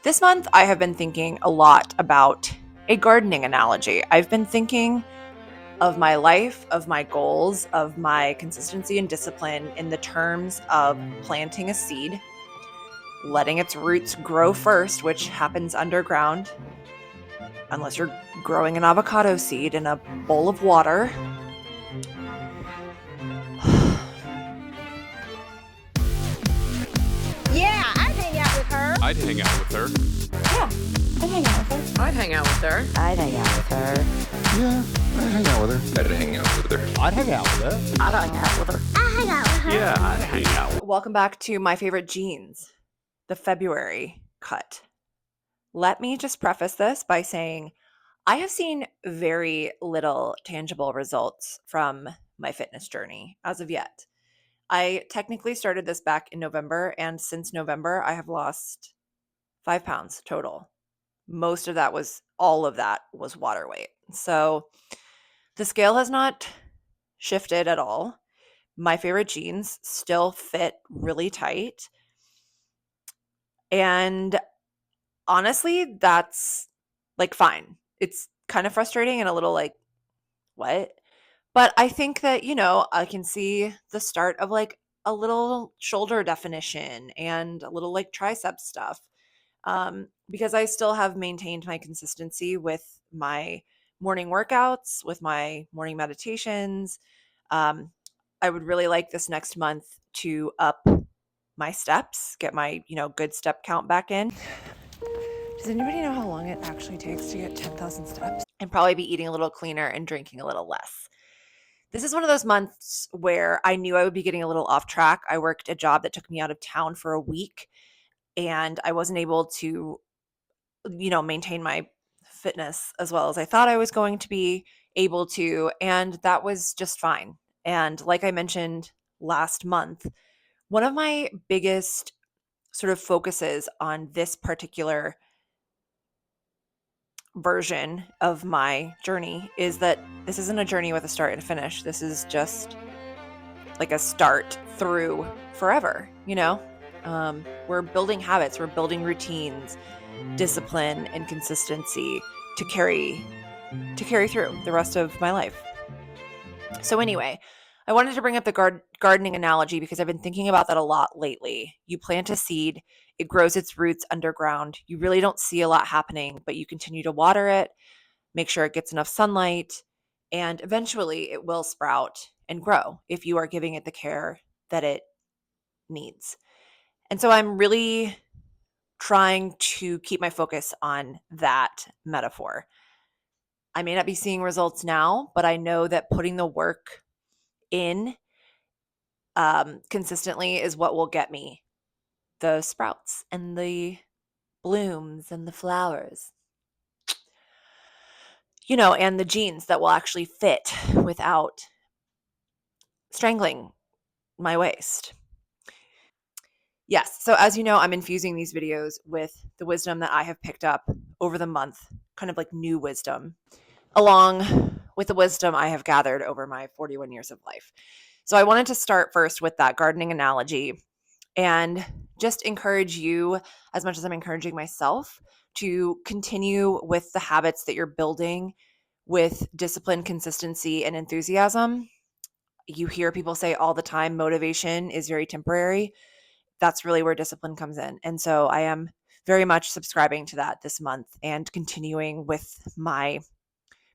This month, I have been thinking a lot about a gardening analogy. I've been thinking of my life, of my goals, of my consistency and discipline in the terms of planting a seed, letting its roots grow first, which happens underground, unless you're growing an avocado seed in a bowl of water. Yeah, I'd hang out with her. I'd hang out with her. Yeah, I'd hang out with her. I'd hang out with her. I'd hang out with her. Yeah, I'd hang out with her. I'd hang out with her. I'd hang out with her. I'd hang out with her. I hang out with her. Yeah, I'd hang out. Welcome back to my favorite jeans, the February cut. Let me just preface this by saying I have seen very little tangible results from my fitness journey as of yet. I technically started this back in November, and since November, I have lost 5 pounds total. All of that was water weight. So the scale has not shifted at all. My favorite jeans still fit really tight. And honestly, that's like fine. It's kind of frustrating and a little like, what? But I think that, I can see the start of like a little shoulder definition and a little like tricep stuff. Because I still have maintained my consistency with my morning workouts, with my morning meditations. I would really like this next month to up my steps, get my, good step count back in. Does anybody know how long it actually takes to get 10,000 steps? And probably be eating a little cleaner and drinking a little less. This is one of those months where I knew I would be getting a little off track. I worked a job that took me out of town for a week, and I wasn't able to, maintain my fitness as well as I thought I was going to be able to. And that was just fine. And like I mentioned last month, one of my biggest sort of focuses on this particular version of my journey is that this isn't a journey with a start and a finish. This is just like a start through forever, we're building habits, we're building routines, discipline, and consistency to carry through the rest of my life. So anyway, I wanted to bring up the gardening analogy because I've been thinking about that a lot lately. You plant a seed, it grows its roots underground. You really don't see a lot happening, but you continue to water it, make sure it gets enough sunlight, and eventually it will sprout and grow if you are giving it the care that it needs. And so I'm really trying to keep my focus on that metaphor. I may not be seeing results now, but I know that putting the work in consistently is what will get me the sprouts and the blooms and the flowers, and the jeans that will actually fit without strangling my waist. Yes, so as you know, I'm infusing these videos with the wisdom that I have picked up over the month, kind of like new wisdom, along with the wisdom I have gathered over my 41 years of life. So I wanted to start first with that gardening analogy and just encourage you, as much as I'm encouraging myself, to continue with the habits that you're building with discipline, consistency, and enthusiasm. You hear people say all the time, motivation is very temporary. That's really where discipline comes in. And so I am very much subscribing to that this month and continuing with my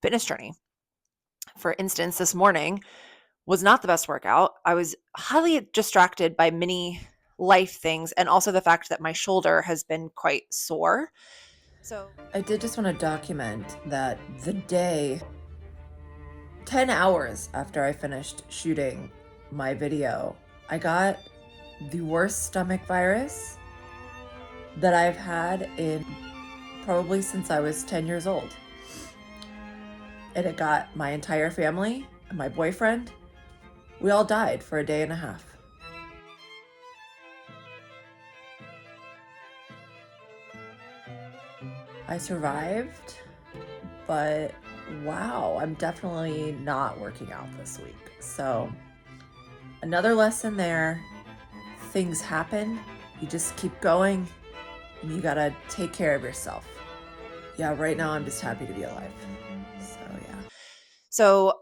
fitness journey. For instance, this morning was not the best workout. I was highly distracted by many life things and also the fact that my shoulder has been quite sore. So I did just want to document that the day, 10 hours after I finished shooting my video, I got the worst stomach virus that I've had in probably since I was 10 years old. And it got my entire family and my boyfriend. We all died for a day and a half. I survived, but wow, I'm definitely not working out this week. So another lesson there, things happen, you just keep going, and you gotta take care of yourself. Yeah, right now I'm just happy to be alive. So yeah. So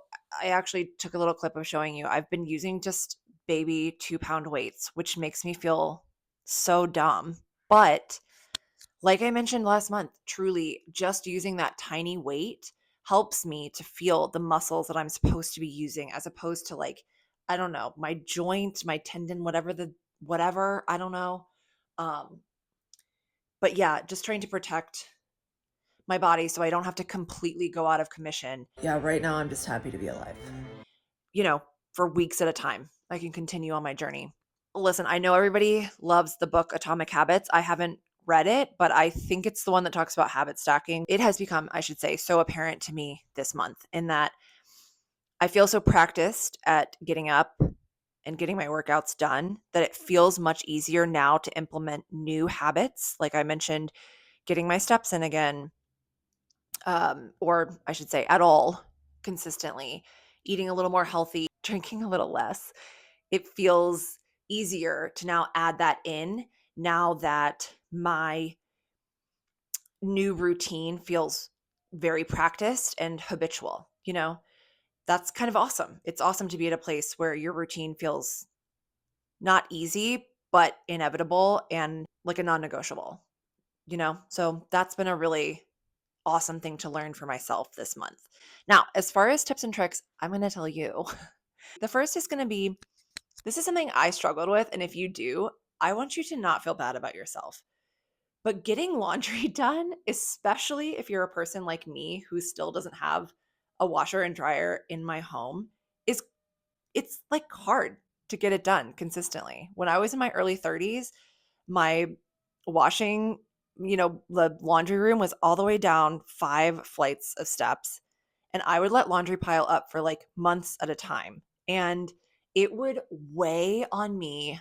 I actually took a little clip of showing you. I've been using just baby 2-pound weights, which makes me feel so dumb. But like I mentioned last month, truly just using that tiny weight helps me to feel the muscles that I'm supposed to be using, as opposed to like, I don't know, my joint, my tendon, whatever, I don't know. Um, but yeah, just trying to protect my body so I don't have to completely go out of commission, Yeah, right now I'm just happy to be alive. you know, for weeks at a time. I can continue on my journey. Listen, I know everybody loves the book Atomic Habits. I haven't read it, but I think it's the one that talks about habit stacking. It has become, I should say, so apparent to me this month in that I feel so practiced at getting up and getting my workouts done that it feels much easier now to implement new habits. Like I mentioned, getting my steps in again, or I should say, at all consistently, eating a little more healthy, drinking a little less. It feels easier to now add that in now that my new routine feels very practiced and habitual. That's kind of awesome. It's awesome to be at a place where your routine feels not easy, but inevitable and like a non negotiable. So that's been a really awesome thing to learn for myself this month. Now, as far as tips and tricks, I'm going to tell you. The first is going to be, this is something I struggled with. And if you do, I want you to not feel bad about yourself. But getting laundry done, especially if you're a person like me who still doesn't have a washer and dryer in my home, is it's like hard to get it done consistently. When I was in my early 30s, my washing, the laundry room was all the way down 5 flights of steps, and I would let laundry pile up for like months at a time. And it would weigh on me.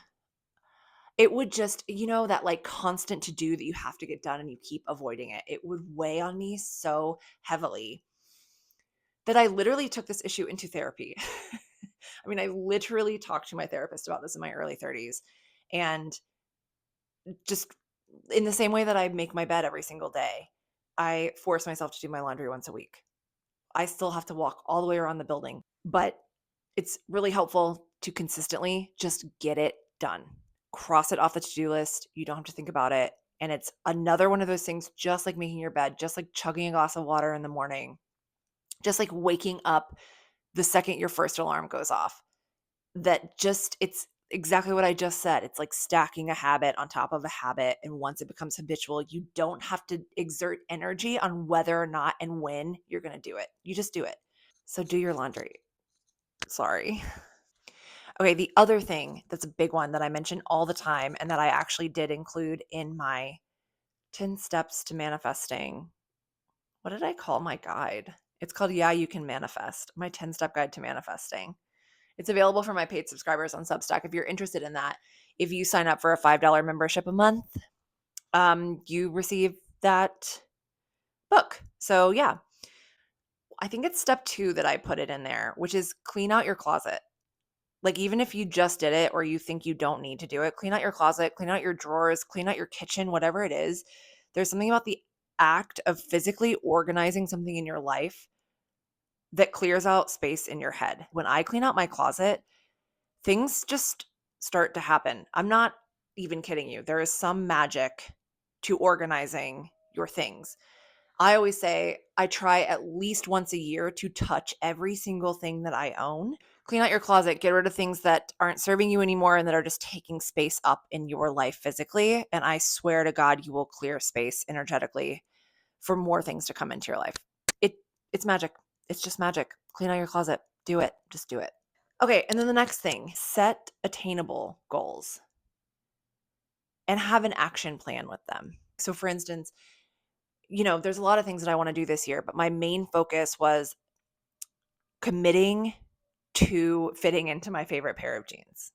It would just, that like constant to do that you have to get done and you keep avoiding it. It would weigh on me so heavily that I literally took this issue into therapy. I mean, I literally talked to my therapist about this in my early 30s. And just in the same way that I make my bed every single day, I force myself to do my laundry once a week. I still have to walk all the way around the building, but it's really helpful to consistently just get it done. Cross it off the to-do list. You don't have to think about it. And it's another one of those things, just like making your bed, just like chugging a glass of water in the morning, just like waking up the second your first alarm goes off. It's exactly what I just said. It's like stacking a habit on top of a habit. And once it becomes habitual, you don't have to exert energy on whether or not and when you're going to do it. You just do it. So do your laundry. Sorry. Okay, the other thing that's a big one that I mention all the time and that I actually did include in my 10 steps to manifesting. What did I call my guide? It's called Yeah, You Can Manifest, my 10-step guide to manifesting. It's available for my paid subscribers on Substack if you're interested in that. If you sign up for a $5 membership a month, you receive that book. So yeah, I think it's step 2 that I put it in there, which is clean out your closet. Like even if you just did it or you think you don't need to do it, clean out your closet, clean out your drawers, clean out your kitchen, whatever it is. There's something about the act of physically organizing something in your life that clears out space in your head. When I clean out my closet, things just start to happen. I'm not even kidding you. There is some magic to organizing your things. I always say I try at least once a year to touch every single thing that I own. Clean out your closet, get rid of things that aren't serving you anymore and that are just taking space up in your life physically. And I swear to God, you will clear space energetically for more things to come into your life. It's magic. It's just magic. Clean out your closet. Do it. Just do it. Okay, and then the next thing, set attainable goals and have an action plan with them. So for instance, there's a lot of things that I want to do this year, but my main focus was committing to fitting into my favorite pair of jeans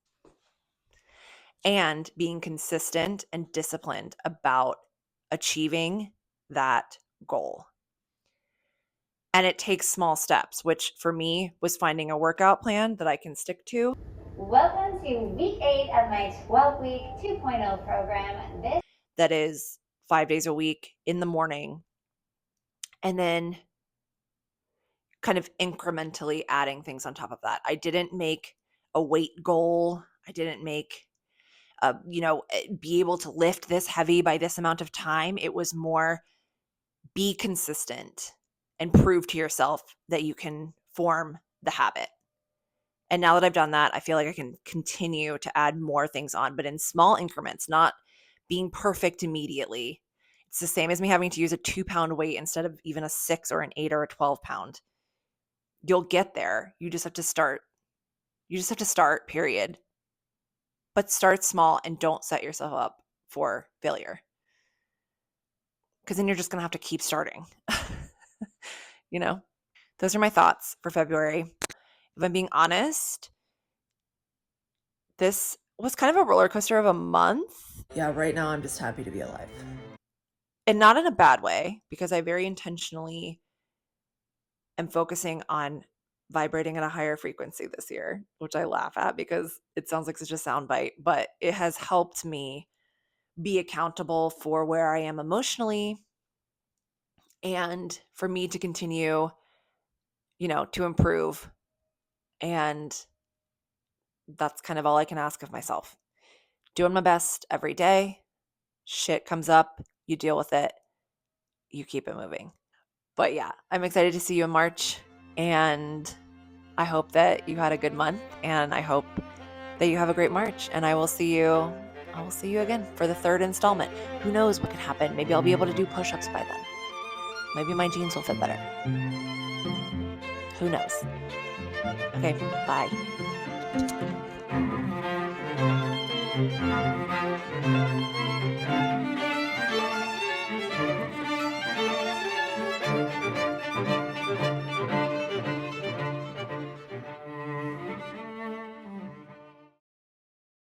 and being consistent and disciplined about achieving that goal. And it takes small steps, which for me was finding a workout plan that I can stick to. Welcome to week 8 of my 12-week 2.0 program. That is 5 days a week in the morning, and then kind of incrementally adding things on top of that. I didn't make a weight goal. I didn't make, be able to lift this heavy by this amount of time. It was more be consistent and prove to yourself that you can form the habit. And now that I've done that, I feel like I can continue to add more things on, but in small increments, not being perfect immediately. It's the same as me having to use a 2-pound weight instead of even a 6 or an 8 or a 12 pound. You'll get there. You just have to start. You just have to start, period. But start small and don't set yourself up for failure. Because then you're just going to have to keep starting. Those are my thoughts for February. If I'm being honest, this was kind of a roller coaster of a month. Yeah, right now I'm just happy to be alive. And not in a bad way, because I very intentionally am focusing on vibrating at a higher frequency this year, which I laugh at because it sounds like such a soundbite, but it has helped me be accountable for where I am emotionally and for me to continue, to improve. And that's kind of all I can ask of myself. Doing my best every day. Shit comes up, you deal with it, you keep it moving. But yeah, I'm excited to see you in March, and I hope that you had a good month, and I hope that you have a great March, and I will see you again for the third installment. Who knows what could happen? Maybe I'll be able to do push-ups by then. Maybe my jeans will fit better. Who knows? Okay, bye.